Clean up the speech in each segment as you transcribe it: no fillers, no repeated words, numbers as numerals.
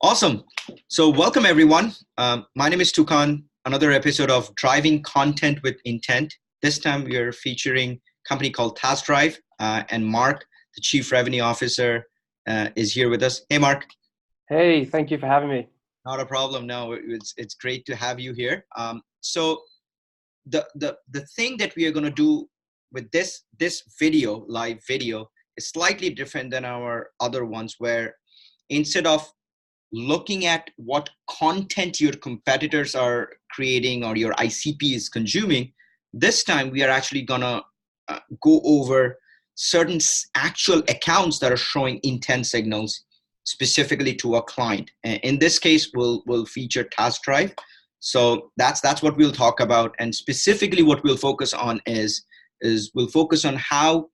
Awesome. So welcome everyone. My name is Tukan. Another episode of Driving Content with Intent. This time we are featuring a company called TaskDrive, and Mark, the Chief Revenue Officer, is here with us. Hey, Mark. Hey, thank you for having me. Not a problem. No, it's great to have you here. So the thing that we are going to do with this video, live video, is slightly different than our other ones, where instead of looking at what content your competitors are creating or your ICP is consuming, this time we are actually gonna go over certain actual accounts that are showing intent signals specifically to a client. In this case, we'll feature TaskDrive. So that's what we'll talk about, and specifically what we'll focus on is we'll focus on how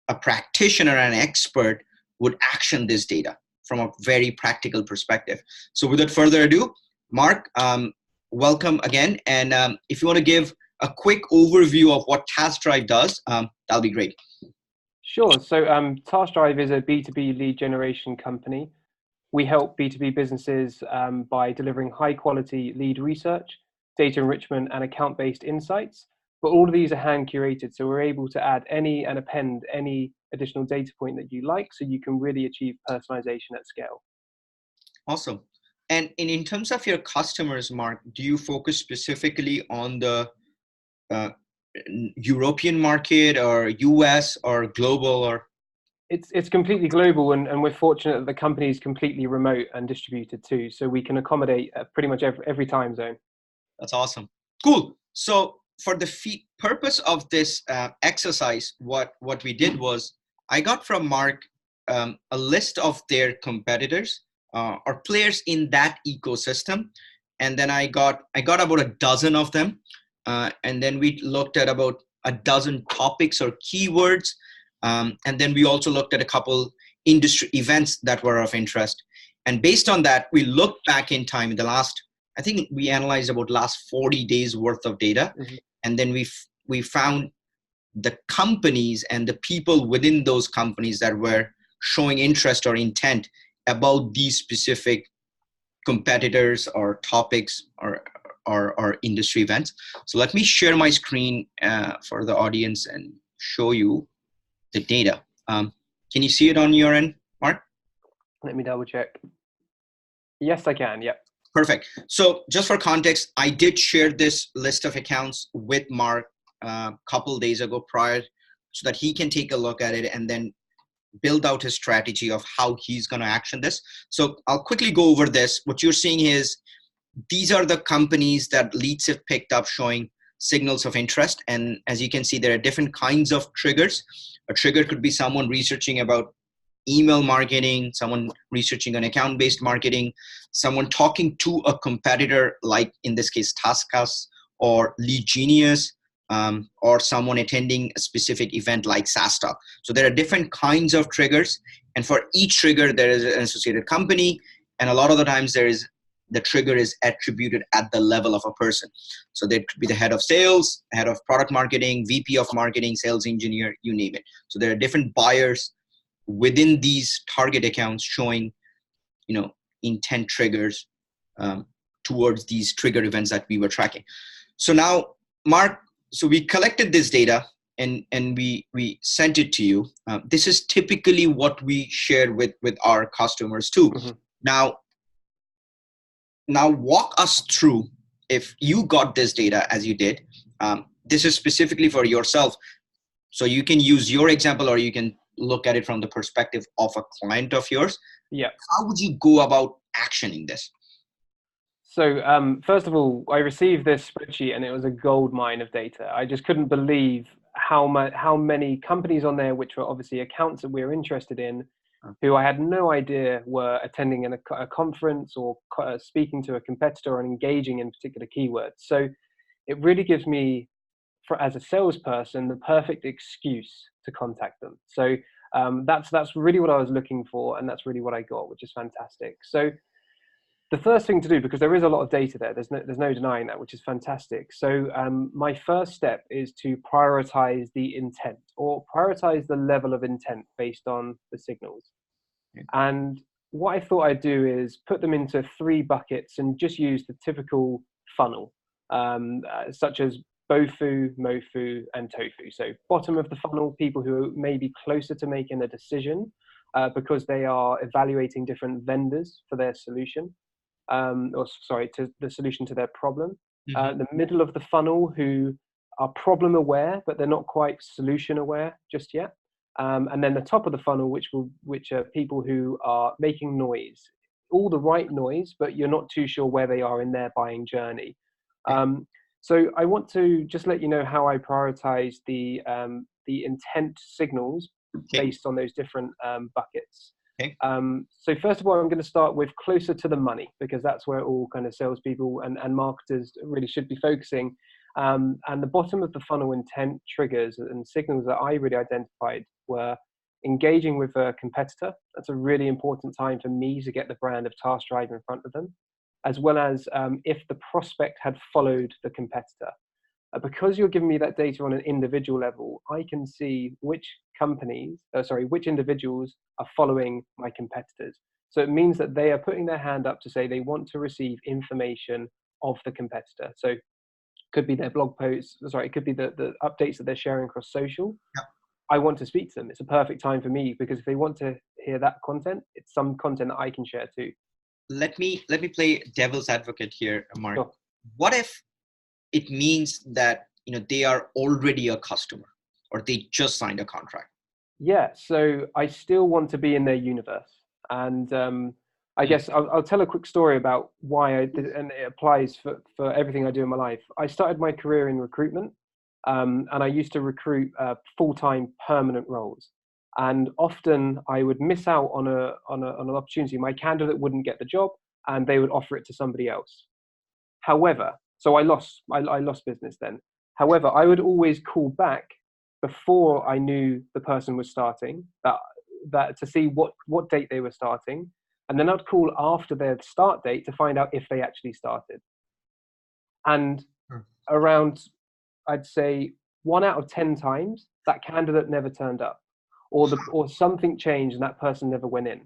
a practitioner and an expert would action this data from a very practical perspective. So without further ado, Mark, welcome again. And if you want to give a quick overview of what TaskDrive does, that'll be great. Sure. So TaskDrive is a B2B lead generation company. We help B2B businesses by delivering high quality lead research, data enrichment, and account-based insights. But all of these are hand curated, so we're able to add any and append any additional data point that you like, so you can really achieve personalization at scale. Awesome. And in terms of your customers, Mark, do you focus specifically on the European market or US or global? Or It's completely global, and we're fortunate that the company is completely remote and distributed too, so we can accommodate pretty much every time zone. That's awesome. Cool. So for the purpose of this exercise, what we did was I got from Mark a list of their competitors or players in that ecosystem, and then I got about a dozen of them, and then we looked at about a dozen topics or keywords, and then we also looked at a couple industry events that were of interest, and based on that, we looked back in time in the last. I think we analyzed about last 40 days worth of data, and then we found the companies and the people within those companies that were showing interest or intent about these specific competitors or topics or industry events. So let me share my screen for the audience and show you the data. Can you see it on your end, Mark? Let me double check. Yes, I can. Yep. Perfect. So just for context, I did share this list of accounts with Mark a couple days ago prior, so that he can take a look at it and then build out his strategy of how he's going to action this. So I'll quickly go over this. What you're seeing is these are the companies that LeadSift picked up showing signals of interest. And as you can see, there are different kinds of triggers. A trigger could be someone researching about email marketing, someone researching on account-based marketing, someone talking to a competitor, like in this case, TaskUs or Lead Genius, or someone attending a specific event like SaaStalk. So there are different kinds of triggers, and for each trigger, there is an associated company, and a lot of the times the trigger is attributed at the level of a person. So there could be the head of sales, head of product marketing, VP of marketing, sales engineer, you name it. So there are different buyers within these target accounts showing, intent triggers towards these trigger events that we were tracking. So now, Mark, so we collected this data and we sent it to you. This is typically what we shared with our customers too. Now walk us through, if you got this data as you did, this is specifically for yourself. So you can use your example, or you can look at it from the perspective of a client of yours. Yeah. How would you go about actioning this? So first of all, I received this spreadsheet and it was a gold mine of data. I just couldn't believe how many companies on there, which were obviously accounts that we were interested in, who I had no idea were attending a conference or speaking to a competitor and engaging in particular keywords. So it really gives me, as a salesperson, the perfect excuse to contact them. So that's really what I was looking for, and that's really what I got, which is fantastic. So the first thing to do, because there is a lot of data there, there's no denying that, which is fantastic. So my first step is to prioritize the intent, or prioritize the level of intent based on the signals. And what I thought I'd do is put them into 3 buckets and just use the typical funnel, such as BOFU, MOFU, and TOFU. So bottom of the funnel, people who may be closer to making a decision because they are evaluating different vendors for their solution, to the solution to their problem. Mm-hmm. The middle of the funnel, who are problem aware, but they're not quite solution aware just yet. And then the top of the funnel, which are people who are making noise, all the right noise, but you're not too sure where they are in their buying journey. So I want to just let you know how I prioritize the intent signals based on those different buckets. So first of all, I'm going to start with closer to the money, because that's where all kind of salespeople and marketers really should be focusing. And the bottom of the funnel intent triggers and signals that I really identified were engaging with a competitor. That's a really important time for me to get the brand of TaskDrive in front of them, as well as if the prospect had followed the competitor. Because you're giving me that data on an individual level, I can see which individuals are following my competitors. So it means that they are putting their hand up to say they want to receive information of the competitor. So it could be their blog posts, it could be the updates that they're sharing across social. Yeah. I want to speak to them. It's a perfect time for me, because if they want to hear that content, it's some content that I can share too. Let me play devil's advocate here, Mark. Sure. What if it means that they are already a customer, or they just signed a contract? Yeah, so I still want to be in their universe, and I guess I'll tell a quick story about why I did, and it applies for everything I do in my life. I started my career in recruitment, and I used to recruit full-time permanent roles. And often I would miss out on an opportunity. My candidate wouldn't get the job, and they would offer it to somebody else. However, so I lost business then. However, I would always call back before I knew the person was starting, that to see what date they were starting, and then I'd call after their start date to find out if they actually started. And around, I'd say 1 out of 10 times, that candidate never turned up, or something changed and that person never went in.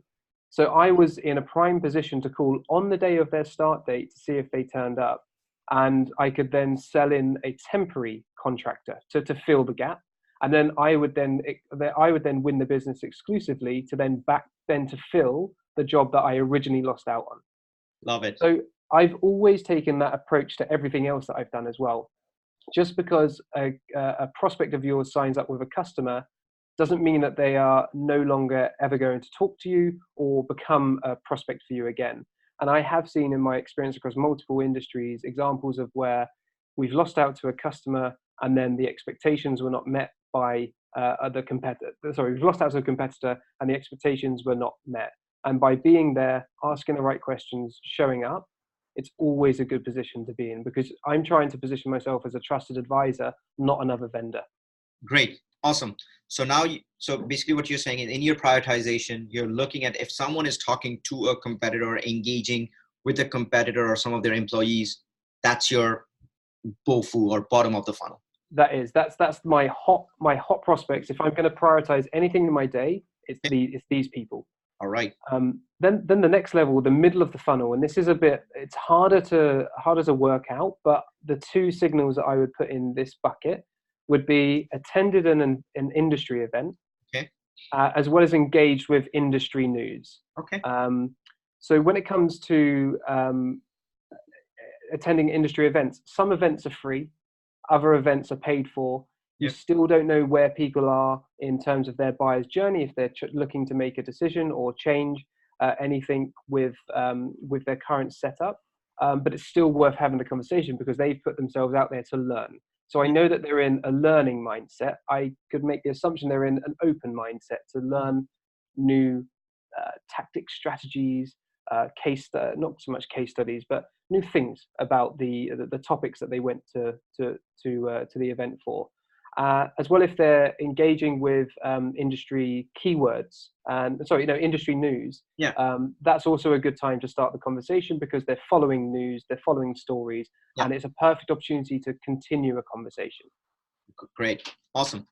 So I was in a prime position to call on the day of their start date to see if they turned up, and I could then sell in a temporary contractor to fill the gap, and then I would then win the business exclusively to fill the job that I originally lost out on. Love it. So I've always taken that approach to everything else that I've done as well. Just because a prospect of yours signs up with a customer doesn't mean that they are no longer ever going to talk to you or become a prospect for you again. And I have seen in my experience across multiple industries examples of where we've lost out to a customer and then the expectations were not met by the competitor. Sorry, we've lost out to a competitor and the expectations were not met. And by being there, asking the right questions, showing up, it's always a good position to be in, because I'm trying to position myself as a trusted advisor, not another vendor. Great. Awesome. So now, so basically what you're saying is, in your prioritization, you're looking at if someone is talking to a competitor or engaging with a competitor or some of their employees, that's your BOFU, or bottom of the funnel. That's my hot prospects. If I'm going to prioritize anything in my day, it's these people. All right. Then the next level, the middle of the funnel, and this is it's harder to work out, but the 2 signals that I would put in this bucket would be attended an industry event, as well as engaged with industry news. So when it comes to attending industry events, some events are free, other events are paid for. You still don't know where people are in terms of their buyer's journey, if they're looking to make a decision or change anything with their current setup. But it's still worth having the conversation, because they've put themselves out there to learn. So I know that they're in a learning mindset. I could make the assumption they're in an open mindset to learn new tactics, strategies, not so much case studies, but new things about the topics that they went to the event for. As well, if they're engaging with industry keywords industry news, that's also a good time to start the conversation, because they're following news, they're following stories, and it's a perfect opportunity to continue a conversation. Great. Awesome.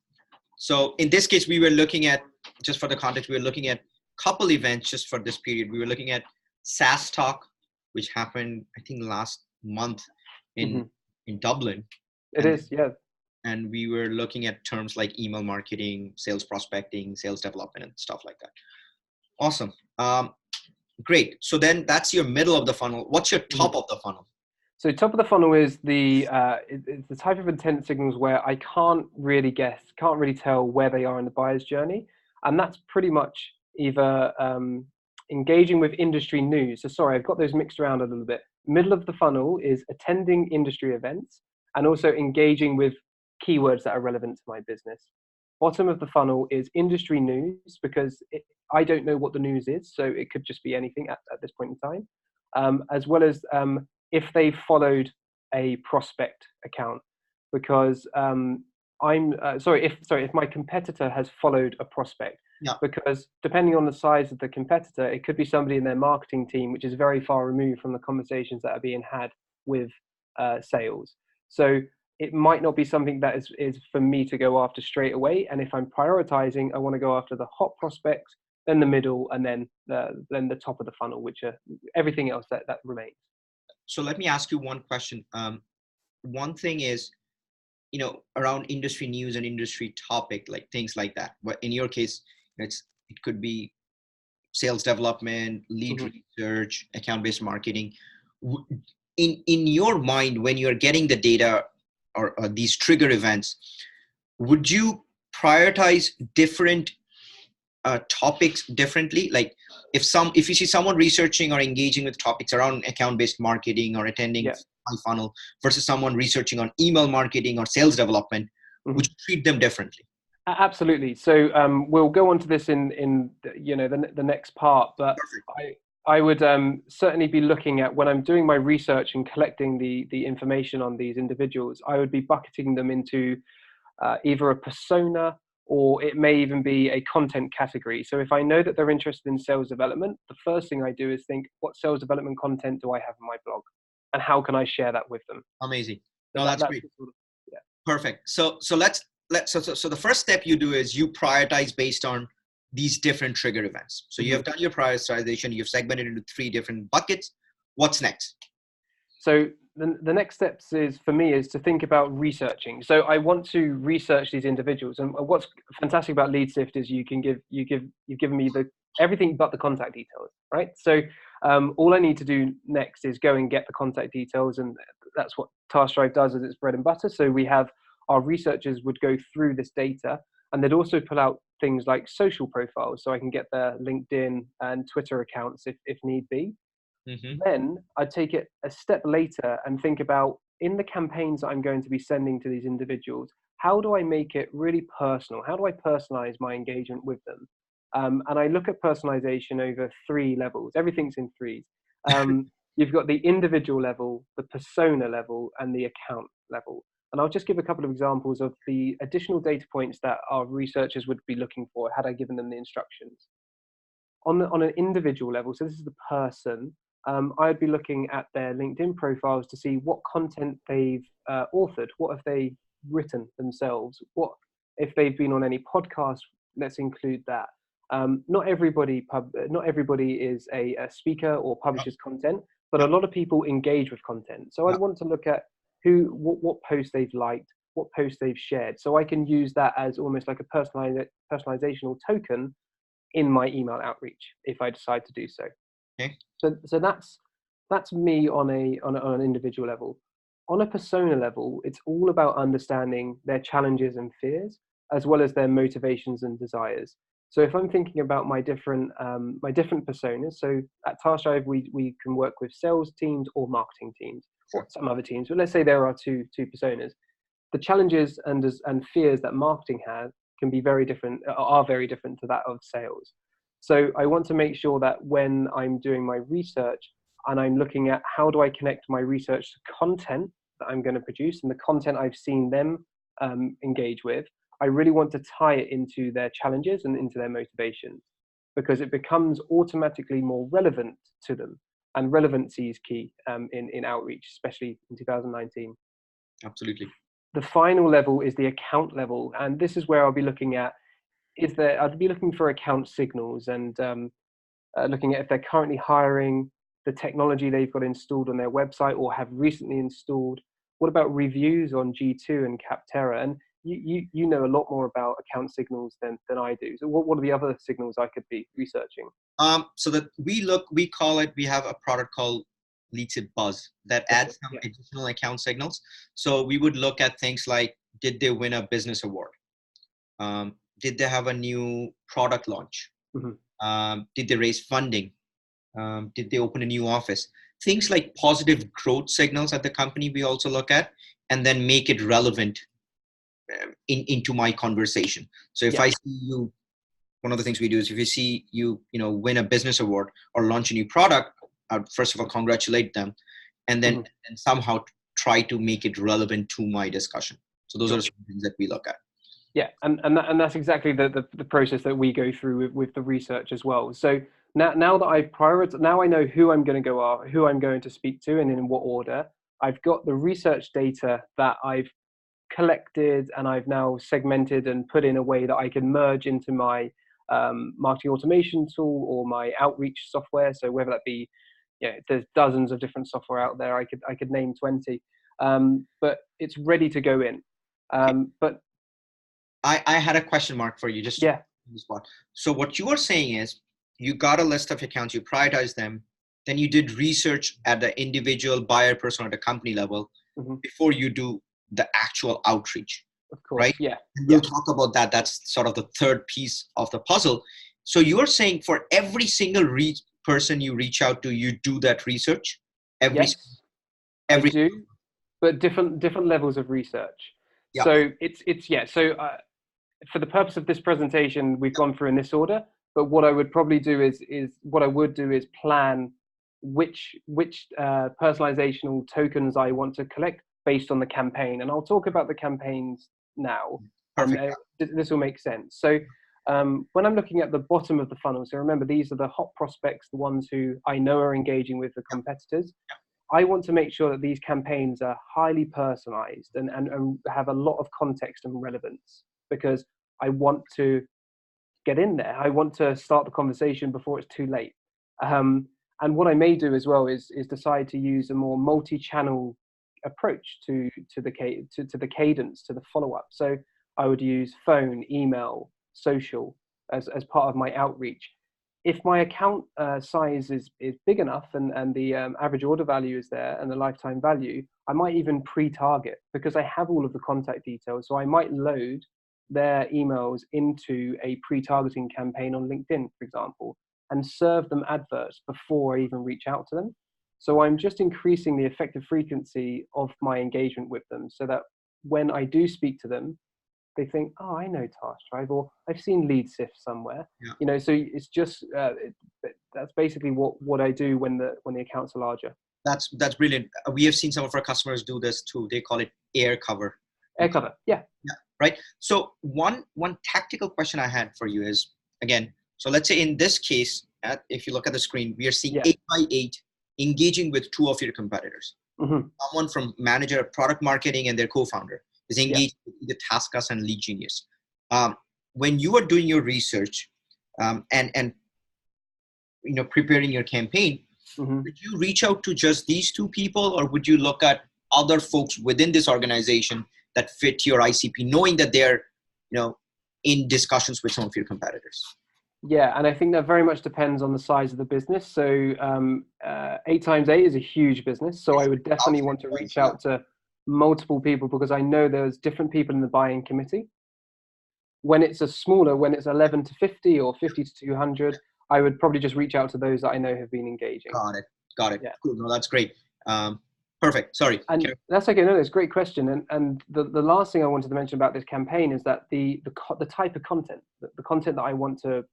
So in this case, we were looking at, just for the context, we were looking at couple events just for this period. We were looking at SaaS Talk, which happened, I think, last month in Dublin. It and, is, yeah. And we were looking at terms like email marketing, sales prospecting, sales development, and stuff like that. Awesome. Great. So then that's your middle of the funnel. What's your top of the funnel? So top of the funnel is it's the type of intent signals where I can't really tell where they are in the buyer's journey. And that's pretty much either engaging with industry news. So sorry, I've got those mixed around a little bit. Middle of the funnel is attending industry events and also engaging with keywords that are relevant to my business. Bottom of the funnel is industry news, because I don't know what the news is. So it could just be anything at this point in time, as well as if they followed a prospect account, because if my competitor has followed a prospect, because depending on the size of the competitor, it could be somebody in their marketing team, which is very far removed from the conversations that are being had with sales. So it might not be something that is for me to go after straight away. And if I'm prioritizing, I want to go after the hot prospects, then the middle, and then the top of the funnel, which are everything else that remains. So let me ask you one question. One thing is, around industry news and industry topic, like things like that. But in your case, it could be sales development, lead research, account-based marketing. In your mind, when you're getting the data or these trigger events, would you prioritize different topics differently? Like if you see someone researching or engaging with topics around account-based marketing or attending high funnel versus someone researching on email marketing or sales development, would you treat them differently? Absolutely. So we'll go on to this in the next part, but I would certainly be looking at, when I'm doing my research and collecting the information on these individuals, I would be bucketing them into either a persona, or it may even be a content category. So if I know that they're interested in sales development, the first thing I do is think, what sales development content do I have on my blog? And how can I share that with them? Amazing. No, that's great. Perfect. So the first step you do is you prioritize based on these different trigger events. So you have done your prioritization, you've segmented into 3 different buckets. What's next? So the next steps for me is to think about researching. So I want to research these individuals, and what's fantastic about LeadSift is you've given me everything but the contact details, right? So all I need to do next is go and get the contact details, and that's what TaskDrive does as its bread and butter. So our researchers would go through this data, and they'd also pull out things like social profiles, so I can get their LinkedIn and Twitter accounts if need be. Then I'd take it a step later and think about, in the campaigns that I'm going to be sending to these individuals, how do I make it really personal? How do I personalize my engagement with them? And I look at personalization over 3 levels. Everything's in 3s. You've got the individual level, the persona level, and the account level. And I'll just give a couple of examples of the additional data points that our researchers would be looking for had I given them the instructions. On an individual level, so this is the person, I'd be looking at their LinkedIn profiles to see what content they've authored, what have they written themselves, what if they've been on any podcasts. Let's include that. Not everybody is a speaker or publishes content, but a lot of people engage with content. So I'd want to look at what posts they've liked, what posts they've shared, so I can use that as almost like a personalizational token in my email outreach if I decide to do so. Okay. So that's me on an individual level. On a persona level, it's all about understanding their challenges and fears, as well as their motivations and desires. So if I'm thinking about my different personas, so at TaskDrive we can work with sales teams or marketing teams, or some other teams, but let's say there are two personas. The challenges and fears that marketing has are very different to that of sales. So I want to make sure that when I'm doing my research and I'm looking at how do I connect my research to content that I'm going to produce and the content I've seen them engage with, I really want to tie it into their challenges and into their motivations, because it becomes automatically more relevant to them. And relevancy is key in outreach, especially in 2019. Absolutely. The final level is the account level. And this is where I'll be looking at, I'd be looking for account signals and looking at if they're currently hiring, the technology they've got installed on their website or have recently installed. What about reviews on G2 and Capterra? And you know a lot more about account signals than I do. So what are the other signals I could be researching? So that we have a product called LeadSift Buzz that adds some additional account signals. So we would look at things like, did they win a business award? Did they have a new product launch? Did they raise funding? Did they open a new office? Things like positive growth signals at the company we also look at, and then make it relevant into my conversation. So if I see you, one of the things we do is if you see you win a business award or launch a new product, I'd first of all congratulate them, and then and somehow try to make it relevant to my discussion. So those are some things that we look at. Yeah, and that's exactly the process that we go through with the research as well. So now that I've prioritized, now I know who I'm going to go after, who I'm going to speak to, and in what order. I've got the research data that I've collected, and I've now segmented and put in a way that I can merge into my marketing automation tool or my outreach software. So whether that be, there's dozens of different software out there. I could name 20, but it's ready to go in. But I had a question mark for you, just on the spot. So what you are saying is you got a list of accounts, you prioritize them, then you did research at the individual buyer person or the company level before you do the actual outreach. Of course, right? And we'll talk about that. That's sort of the third piece of the puzzle. So you're saying for every single person you reach out to, you do that research? I do, but different levels of research. So So for the purpose of this presentation, we've gone through in this order. But what I would probably do is plan which personalizational tokens I want to collect based on the campaign, and I'll talk about the campaigns now. Perfect. This will make sense. So when I'm looking at the bottom of the funnel, so remember these are the hot prospects, the ones who I know are engaging with the competitors. I want to make sure that these campaigns are highly personalized and have a lot of context and relevance, because I want to get in there. I want to start the conversation before it's too late. And what I may do as well is decide to use a more multi-channel approach to the cadence, to the follow-up. So I would use phone, email, social as part of my outreach. If my account size is big enough and the average order value is there and the lifetime value, I might even pre-target, because I have all of the contact details. So I might load their emails into a pre-targeting campaign on LinkedIn, for example, and serve them adverts before I even reach out to them. So I'm just increasing the effective frequency of my engagement with them, so that when I do speak to them, they think, oh, I know TaskDrive, or I've seen LeadSift somewhere. So it's just that's basically what I do when the accounts are larger. That's brilliant. We have seen some of our customers do this too. They call it air cover. Air cover, yeah. Right. So one tactical question I had for you is, again, so let's say in this case, if you look at the screen, we are seeing 8x8 engaging with two of your competitors. Someone from manager of product marketing and their co-founder is engaged with either TaskUs and Lead Genius. When you are doing your research and preparing your campaign, would you reach out to just these two people, or would you look at other folks within this organization that fit your ICP, knowing that they're in discussions with some of your competitors? Yeah, and I think that very much depends on the size of the business. So 8x8 is a huge business. So I would definitely want to reach out to multiple people, because I know there's different people in the buying committee. When it's when it's 11 to 50 or 50 to 200, I would probably just reach out to those that I know have been engaging. Got it. Yeah. Cool. No, that's great. Perfect. Sorry. And that's okay. No, it's a great question. And the last thing I wanted to mention about this campaign is that the type of content, the content that I want to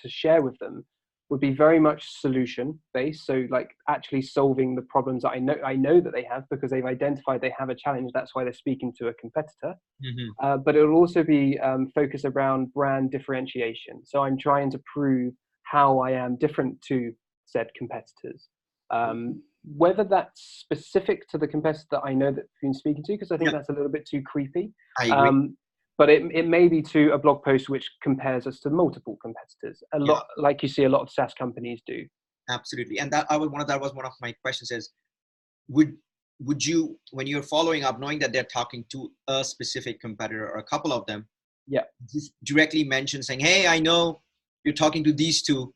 share with them would be very much solution based. So like actually solving the problems that I know that they have, because they've identified they have a challenge. That's why they're speaking to a competitor. But it will also be focused around brand differentiation. So I'm trying to prove how I am different to said competitors. Whether that's specific to the competitor that I know that you've been speaking to, because I think that's a little bit too creepy. I agree. but it may be to a blog post which compares us to multiple competitors. A lot, like you see a lot of SaaS companies do. Absolutely. And that was one of my questions is, would you, when you're following up, knowing that they're talking to a specific competitor or a couple of them, just directly mention saying, hey, I know you're talking to these two,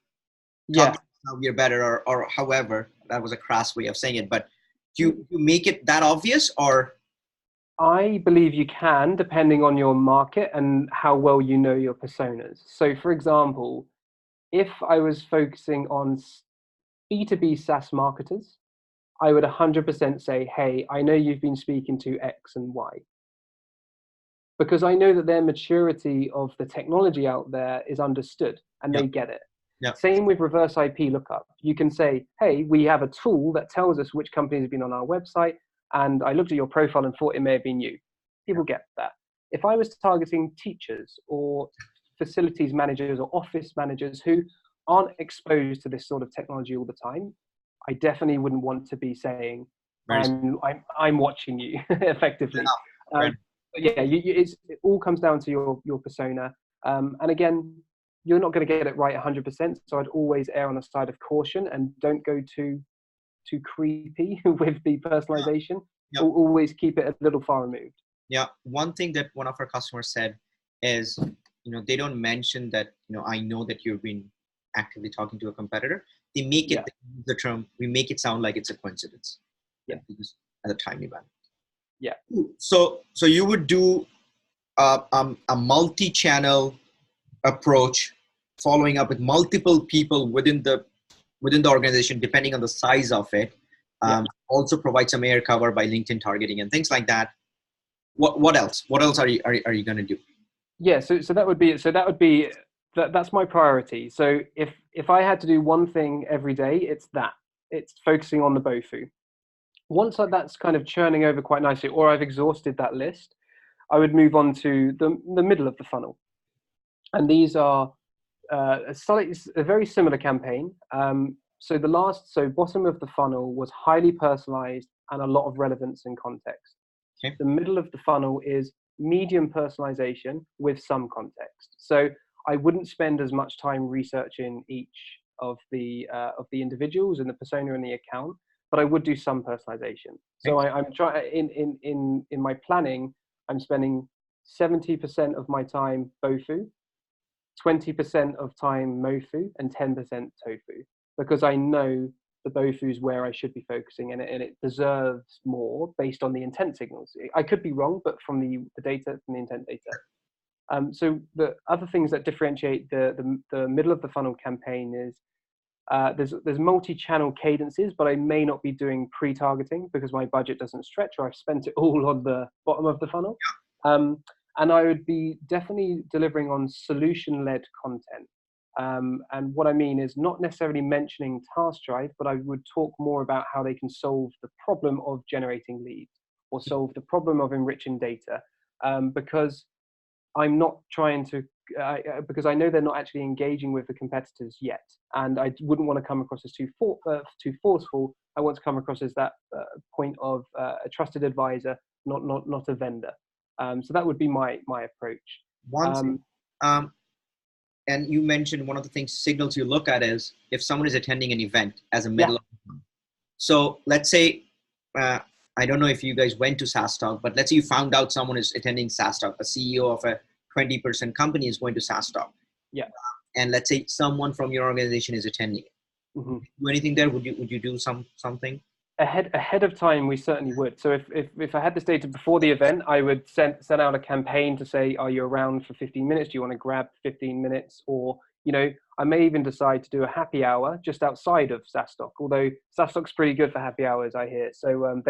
talk how we're better, or however, that was a crass way of saying it, but you make it that obvious? Or I believe you can, depending on your market and how well you know your personas. So for example, if I was focusing on B2B SaaS marketers, I would 100% say, hey, I know you've been speaking to X and Y. Because I know that their maturity of the technology out there is understood and they get it. Same with reverse IP lookup. You can say, hey, we have a tool that tells us which companies have been on our website, and I looked at your profile and thought it may have been you. People get that. If I was targeting teachers or facilities managers or office managers who aren't exposed to this sort of technology all the time, I definitely wouldn't want to be saying, I'm watching you effectively. It all comes down to your persona. And again, you're not going to get it right 100%. So I'd always err on the side of caution and don't go too creepy with the personalization. Always keep it a little far removed. Yeah. One thing that one of our customers said is, they don't mention that, I know that you've been actively talking to a competitor. They make it the term, we make it sound like it's a coincidence. Because at a timely manner. So you would do a multi-channel approach, following up with multiple people within the organization, depending on the size of it. Also provide some air cover by LinkedIn targeting and things like that. What else? What else are you going to do? So that's my priority. So if I had to do one thing every day, it's focusing on the BOFU. Once that's kind of churning over quite nicely, or I've exhausted that list, I would move on to the middle of the funnel. And these are a very similar campaign. So bottom of the funnel was highly personalized and a lot of relevance and context. The middle of the funnel is medium personalization with some context. So I wouldn't spend as much time researching each of the individuals and the persona in the account, but I would do some personalization. So I'm trying in my planning, I'm spending 70% of my time BOFU, 20% of time MOFU, and 10% TOFU, because I know the BOFU is where I should be focusing, and it deserves more based on the intent signals. I could be wrong, but from the data, from the intent data. So the other things that differentiate the middle of the funnel campaign is there's multi-channel cadences, but I may not be doing pre-targeting because my budget doesn't stretch, or I've spent it all on the bottom of the funnel. And I would be definitely delivering on solution-led content. And what I mean is not necessarily mentioning TaskDrive, but I would talk more about how they can solve the problem of generating leads or solve the problem of enriching data, because I'm not trying to, because I know they're not actually engaging with the competitors yet, and I wouldn't want to come across as too forceful. I want to come across as that point of a trusted advisor, not a vendor. So that would be my approach. And you mentioned one of the signals you look at is if someone is attending an event as a middle. So let's say, I don't know if you guys went to SaaS Talk, but let's say you found out someone is attending SaaS Talk, a CEO of a 20% company is going to SaaS Talk. And let's say someone from your organization is attending it. Do anything there? Would you do something? Ahead of time, we certainly would. So if I had this data before the event, I would send out a campaign to say, are you around for 15 minutes? Do you want to grab 15 minutes? Or, I may even decide to do a happy hour just outside of SaaS Talk, although SaaS Talk's pretty good for happy hours, I hear. So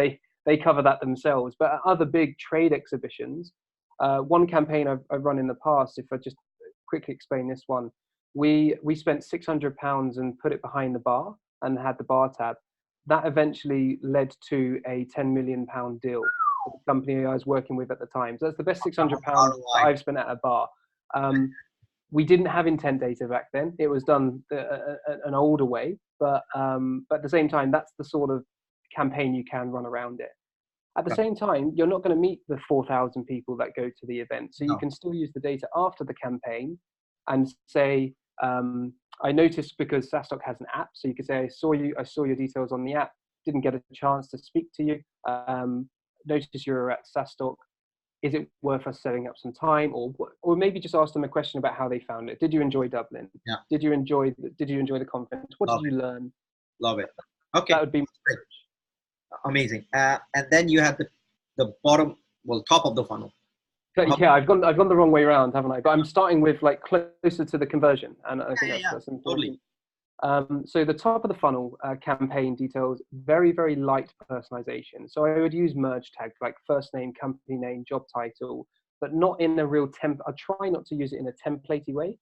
they cover that themselves. But at other big trade exhibitions, one campaign I've run in the past, if I just quickly explain this one, we spent £600 and put it behind the bar and had the bar tab. That eventually led to a £10 million deal with the company I was working with at the time. So that's the best £600 I've spent at a bar. We didn't have intent data back then. It was done an older way, but at the same time, that's the sort of campaign you can run around it. At the Got same time, you're not going to meet the 4,000 people that go to the event. So you No. can still use the data after the campaign and say, I noticed, because SaaStock has an app, so you could say, I saw your details on the app, didn't get a chance to speak to you, noticed you were at SaaStock. Is it worth us setting up some time? Or maybe just ask them a question about how they found it. Did you enjoy Dublin? Yeah. Did you enjoy the conference? What Love did you learn? Love it. Okay. That would be Great. Amazing. And then you have the bottom, well, top of the funnel. Yeah, I've gone the wrong way around, haven't I? But I'm starting with like closer to the conversion, and I think that's important. Totally. So the top of the funnel campaign details, very, very light personalization. So I would use merge tags like first name, company name, job title, but not in a real I try not to use it in a templatey way.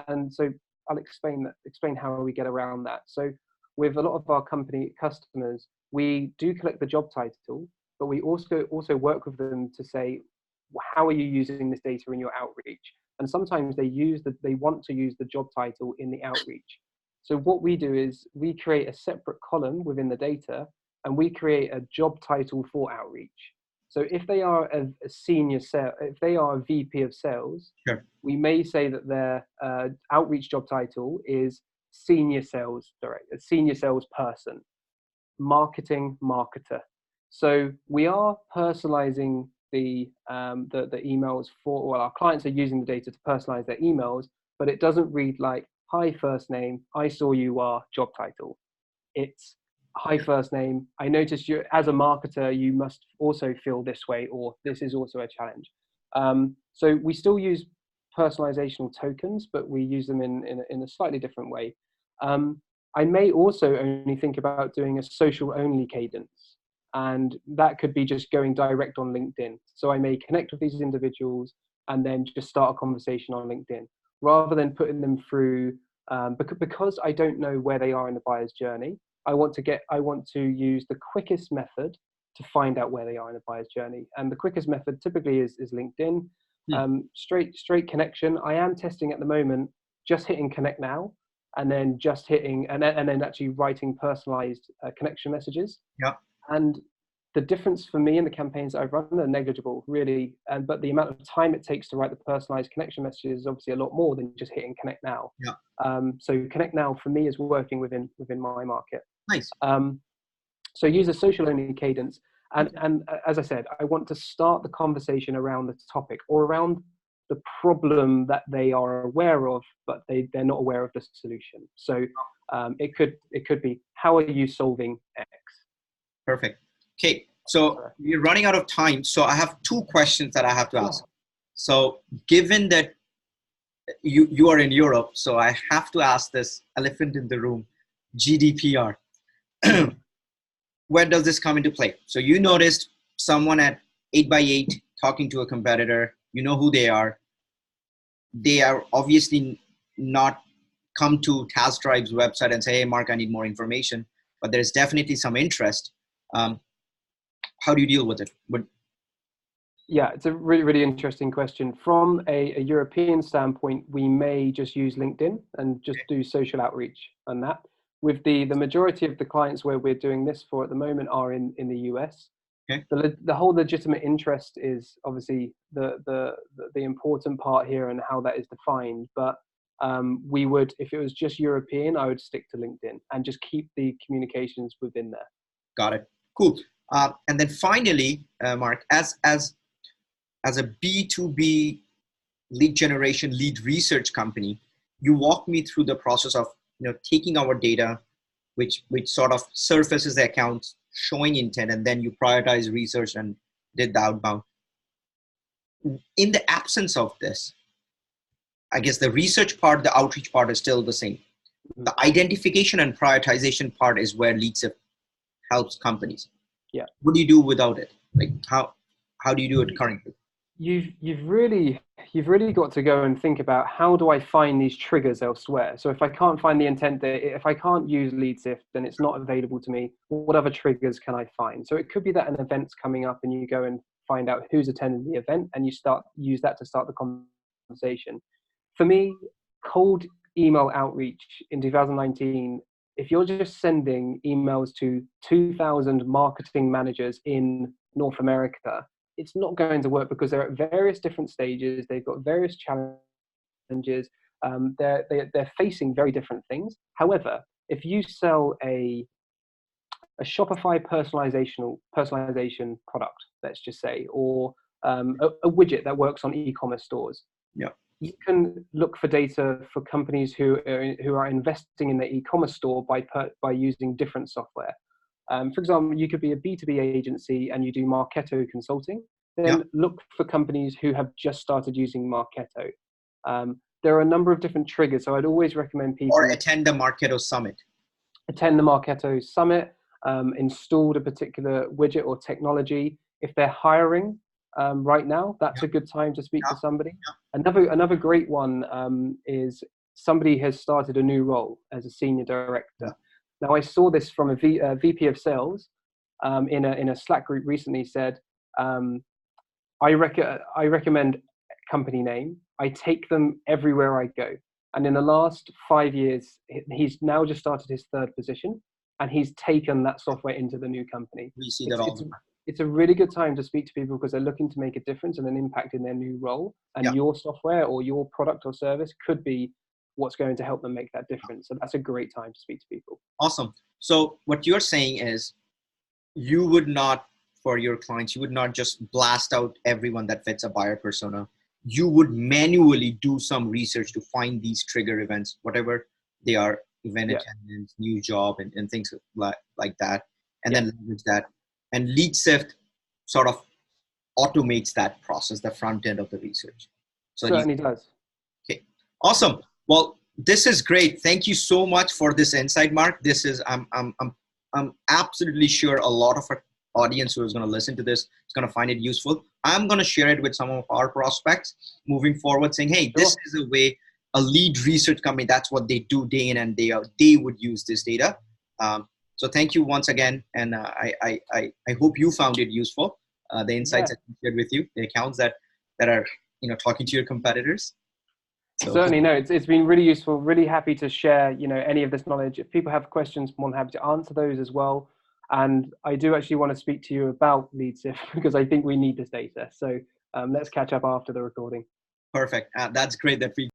And so I'll explain how we get around that. So with a lot of our company customers, we do collect the job title, but we also work with them to say, how are you using this data in your outreach? And sometimes they want to use the job title in the outreach. So what we do is we create a separate column within the data, and we create a job title for outreach. So if they are a senior sales, if they are a VP of sales, Sure. we may say that their outreach job title is senior sales director, senior salesperson, marketing marketer. So we are personalizing the emails well, our clients are using the data to personalize their emails, but it doesn't read like, hi first name, I saw you are job title. It's, hi first name, I noticed you as a marketer, you must also feel this way, or this is also a challenge. So we still use personalizational tokens, but we use them in a slightly different way. I may also only think about doing a social only cadence, and that could be just going direct on LinkedIn. So I may connect with these individuals and then just start a conversation on LinkedIn, rather than putting them through, because I don't know where they are in the buyer's journey. I want to use the quickest method to find out where they are in the buyer's journey. And the quickest method typically is LinkedIn. Straight connection. I am testing at the moment, just hitting connect now, and then just hitting, and then actually writing personalized connection messages. Yeah. And the difference for me in the campaigns that I've run are negligible, really. But the amount of time it takes to write the personalized connection messages is obviously a lot more than just hitting connect now. Yeah. So connect now for me is working within my market. Nice. So use a social only cadence. And as I said, I want to start the conversation around the topic or around the problem that they are aware of, but they're not aware of the solution. So it could be, how are you solving X? Perfect. Okay, so we're running out of time. So I have two questions that I have to ask. So given that you are in Europe, so I have to ask this elephant in the room, GDPR. Where does this come into play? So you noticed someone at 8x8 talking to a competitor, you know who they are. They are obviously not come to TaskDrive's website and say, hey, Mark, I need more information, but there's definitely some interest. How do you deal with it? Yeah, it's a really, really interesting question. From a European standpoint, we may just use LinkedIn and just do social outreach on that. With the majority of the clients where we're doing this for at the moment are in the US. Okay. The whole legitimate interest is obviously the important part here and how that is defined. But we would, if it was just European, I would stick to LinkedIn and just keep the communications within there. Got it. Cool. And then finally, Mark, as a B2B lead generation, lead research company, you walk me through the process of taking our data, which sort of surfaces the accounts, showing intent, and then you prioritize research and did the outbound. In the absence of this, I guess the research part, the outreach part is still the same. The identification and prioritization part is where LeadSift helps companies. Yeah. What do you do without it? Like how do you do it currently? You've really got to go and think about, how do I find these triggers elsewhere? So if I can't find the intent there, if I can't use LeadSift, then it's not available to me. What other triggers can I find? So it could be that an event's coming up and you go and find out who's attending the event and you use that to start the conversation. For me, cold email outreach in 2019, if you're just sending emails to 2,000 marketing managers in North America, it's not going to work because they're at various different stages. They've got various challenges. They're facing very different things. However, if you sell a Shopify personalization product, let's just say, or a widget that works on e-commerce stores, Yeah. you can look for data for companies who are investing in their e-commerce store by using different software. For example, you could be a B2B agency and you do Marketo consulting. Then look for companies who have just started using Marketo. There are a number of different triggers, so I'd always recommend people or attend the Marketo Summit. Attend the Marketo Summit, installed a particular widget or technology. If they're hiring right now, that's a good time to speak to somebody. Another great one is somebody has started a new role as a senior director. Now, I saw this from a VP of sales in a Slack group recently. Said, I recommend company name. I take them everywhere I go. And in the last 5 years, he's now just started his third position, and he's taken that software into the new company. We see that all the time. It's a really good time to speak to people because they're looking to make a difference and an impact in their new role. And your software or your product or service could be what's going to help them make that difference. So that's a great time to speak to people. Awesome. So what you're saying is you would not, for your clients, you would not just blast out everyone that fits a buyer persona. You would manually do some research to find these trigger events, whatever they are, event attendance, new job, and things like that, and then leverage that. And LeadSift sort of automates that process, the front end of the research. So certainly does. Okay, awesome. Well, this is great. Thank you so much for this insight, Mark. This is I'm absolutely sure a lot of our audience who is going to listen to this is going to find it useful. I'm going to share it with some of our prospects moving forward, saying, hey, this is a way a lead research company, that's what they do day in and day out. They would use this data. So thank you once again. And I hope you found it useful. The insights that we shared with you, the accounts that are, talking to your competitors. So, certainly, no, it's been really useful. Really happy to share, any of this knowledge. If people have questions, I'm more than happy to answer those as well. And I do actually want to speak to you about LeadSift because I think we need this data. So let's catch up after the recording. Perfect. That's great that we